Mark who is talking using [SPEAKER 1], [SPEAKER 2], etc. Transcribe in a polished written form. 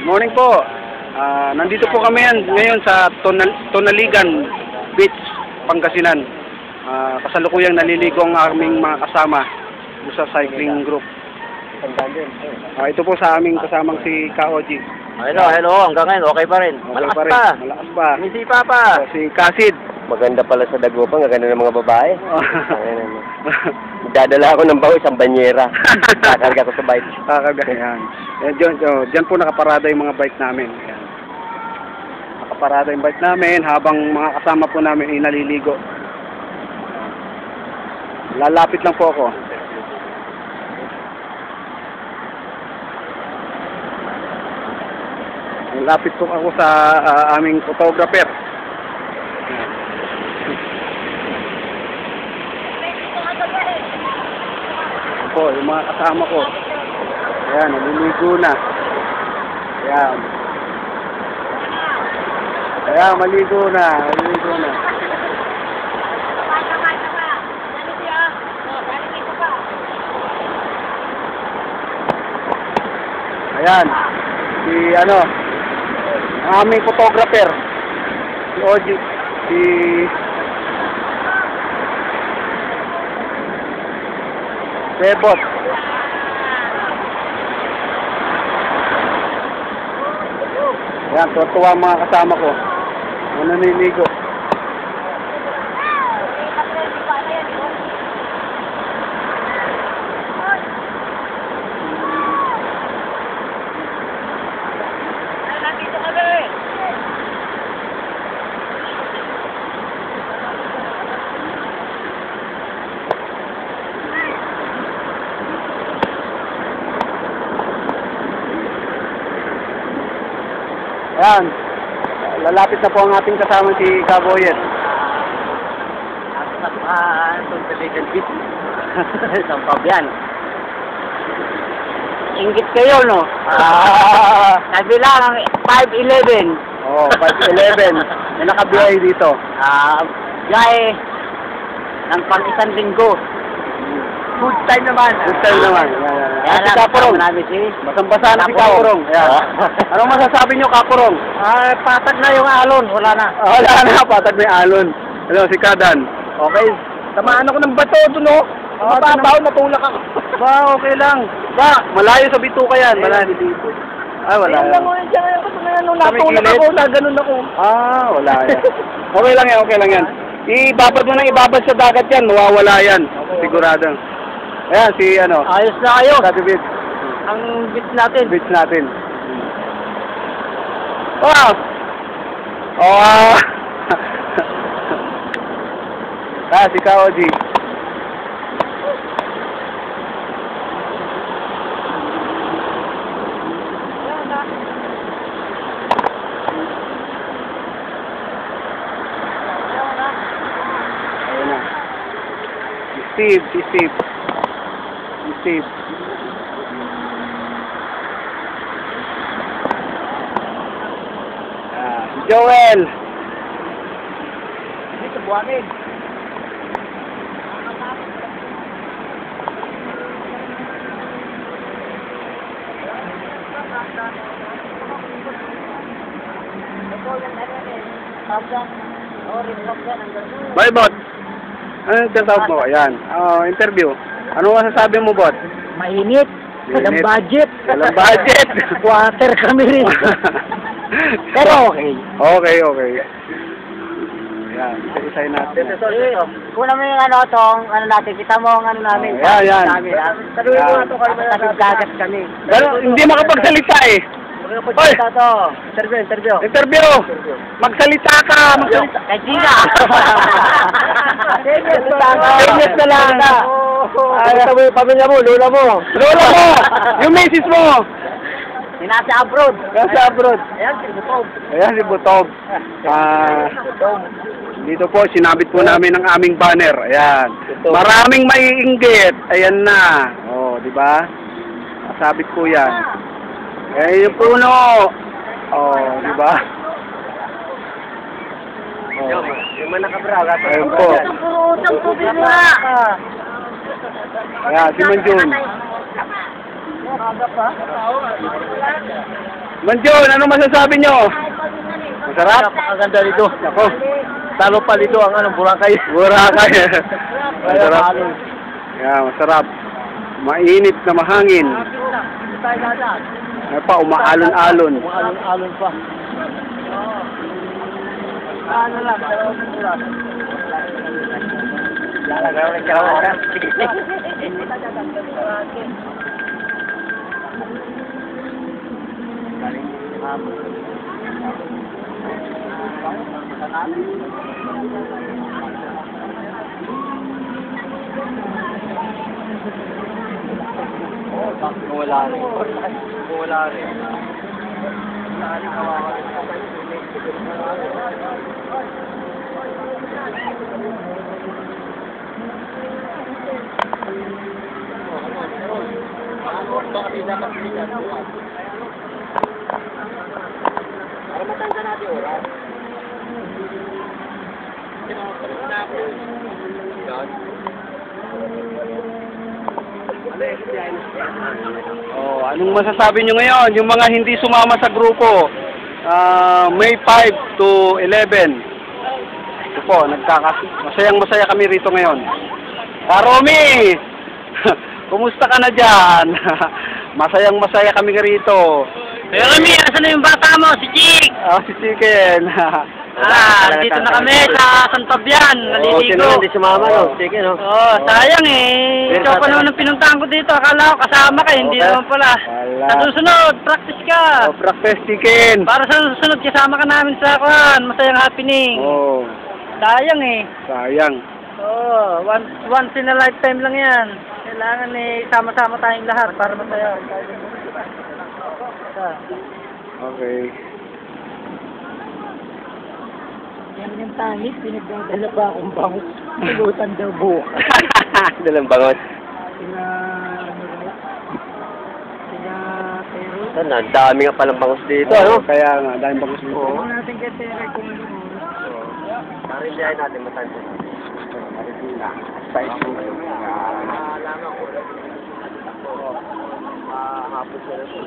[SPEAKER 1] Morning po. Nandito po kami ngayon sa Tonaligan Beach, Pangasinan. Kasalukuyang naliligo ang aming mga kasama sa cycling group. Ito po sa aming kasamang si Ka-Oji.
[SPEAKER 2] Hello. Hanggang ngayon, okay pa rin.
[SPEAKER 1] Okay Malakas pa.
[SPEAKER 2] Misipa pa.
[SPEAKER 1] Si Kasid.
[SPEAKER 2] Maganda pala sa Dagupan, gaganda ng mga babae. Dadala ako ng baho, isang banyera. Kakarga ko sa bike.
[SPEAKER 1] Yan. Diyan po nakaparada yung mga bike namin. Yan. Nakaparada yung bike namin habang mga kasama po namin ay naliligo. Lalapit lang po ako. Lalapit po ako sa aming photographer. Po, yung mga kasama ko. Ayan, naliligo na. Ayan. Ayan, maligo na. Ayan. Si ang aming photographer. Si Oji. Bebot. Yan, tuwa mga kasama ko. Naliligo. Ayan, lalapit na po ang ating kasama si Kaboyet.
[SPEAKER 2] Tonaligan Beach. Isang pabyan. Inggit kayo, no? Kabilang 5'11".
[SPEAKER 1] Oo, 5'11". May nakabiyahe dito.
[SPEAKER 2] Biyahe ng pang-isang linggo. Good time naman.
[SPEAKER 1] Yan si Kapurong. Basang-basa na si Kapurong. Anong masasabi nyo, Kapurong?
[SPEAKER 2] Patag na yung alon. Wala na.
[SPEAKER 1] Wala na, patag na yung alon. Hello, si Kadan.
[SPEAKER 2] Okay. Tamaan ako ng bato doon, no? Mababaw, natulak ako.
[SPEAKER 1] Okay lang. Malayo sa bituka yan. Malayo dito. Wala yan.
[SPEAKER 2] Nung natulak ako, naganon ako.
[SPEAKER 1] Wala yan. Okay lang yan. Ibabad mo nang ibabad sa dagat yan. Mawawala yan. Sigurado. Ayan, si
[SPEAKER 2] ayos na kayo.
[SPEAKER 1] Sabi beach.
[SPEAKER 2] Ang beach natin.
[SPEAKER 1] Wow! Si Ka-Oji. Ayan na. Si Steve. Joel.
[SPEAKER 2] Dito, buhangin.
[SPEAKER 1] Bye, bot. Ano yung tawag mo? Ayan. Interview. Ano masasabi mo, bot?
[SPEAKER 2] Mainit. Walang budget. Water kami rin. Pero okay.
[SPEAKER 1] Okay. Ayan. Isa-isahin natin.
[SPEAKER 2] Kuna mo yung natin. Kita mo ang namin.
[SPEAKER 1] Ayan.
[SPEAKER 2] Sabi mo ito kami dagat kami.
[SPEAKER 1] Pero hindi makapagsalita eh. Interview. Magsalita ka.
[SPEAKER 2] Kay Gina.
[SPEAKER 1] Famous na lang.
[SPEAKER 2] Ito mo yung pamilya mo, lola mo.
[SPEAKER 1] Yung misis mo.
[SPEAKER 2] Nasa abroad.
[SPEAKER 1] Ayan si Butob. Dito po, sinabit po namin ang aming banner. Ayan. Maraming maiinggit. Ayan na. Di ba? Sabit po yan. Yung puno. Di ba?
[SPEAKER 2] Yung manakabraga.
[SPEAKER 1] Ayun po. Ayan, si Manjun.
[SPEAKER 2] Aga pa?
[SPEAKER 1] Manjon, ano masasabi nyo? Masarap?
[SPEAKER 2] Napakaganda dito.
[SPEAKER 1] Ako.
[SPEAKER 2] Talo pa dito ang Boracay.
[SPEAKER 1] Boracay. Masarap. Yeah, masarap. Mainit na mahangin. Ano pa, umaalon-alon.
[SPEAKER 2] Umaalon-alon pa. Ano lang, lalagaw ng karawakan. Wala rin. Wala rin. Para matanda natin oras.
[SPEAKER 1] Oh, anong masasabi nyo ngayon? Yung mga hindi sumama sa grupo, May 5 to 11. Ito po, masayang-masaya kami rito ngayon. Karomi! Kumusta ka na dyan? Masayang-masaya kami rito.
[SPEAKER 2] Pero kami, asan na yung bata mo? Si Chick!
[SPEAKER 1] Si Chicken.
[SPEAKER 2] Dito na kami sa San Fabian. Naliligo.
[SPEAKER 1] Hindi sumama, no? Chicken, no?
[SPEAKER 2] Sayang eh. Ikaw pa naman ang pinuntahan ko dito. Akala ko kasama ka, hindi naman pala. Sa susunod, practice ka.
[SPEAKER 1] Practice, Chicken.
[SPEAKER 2] Para sa susunod, kasama ka namin sa masayang happening. Sayang eh.
[SPEAKER 1] Sayang.
[SPEAKER 2] Once in a lifetime lang yan. Kailangan eh, sama-sama tayong lahat para masaya.
[SPEAKER 1] Okay.
[SPEAKER 2] Yan yung tangis, pinagdadala pa akong bangot. Pulutan daw bukas.
[SPEAKER 1] Dalang bangot.
[SPEAKER 2] Pero...
[SPEAKER 1] Ang dami nga palang bangus dito, ano? Kaya nga, daming bangus dito.
[SPEAKER 2] Oo. Natin kay Tere kung ano.
[SPEAKER 1] Narindihan natin matanto. Narindihan. Spicy. Alam ako. Hapos na rin.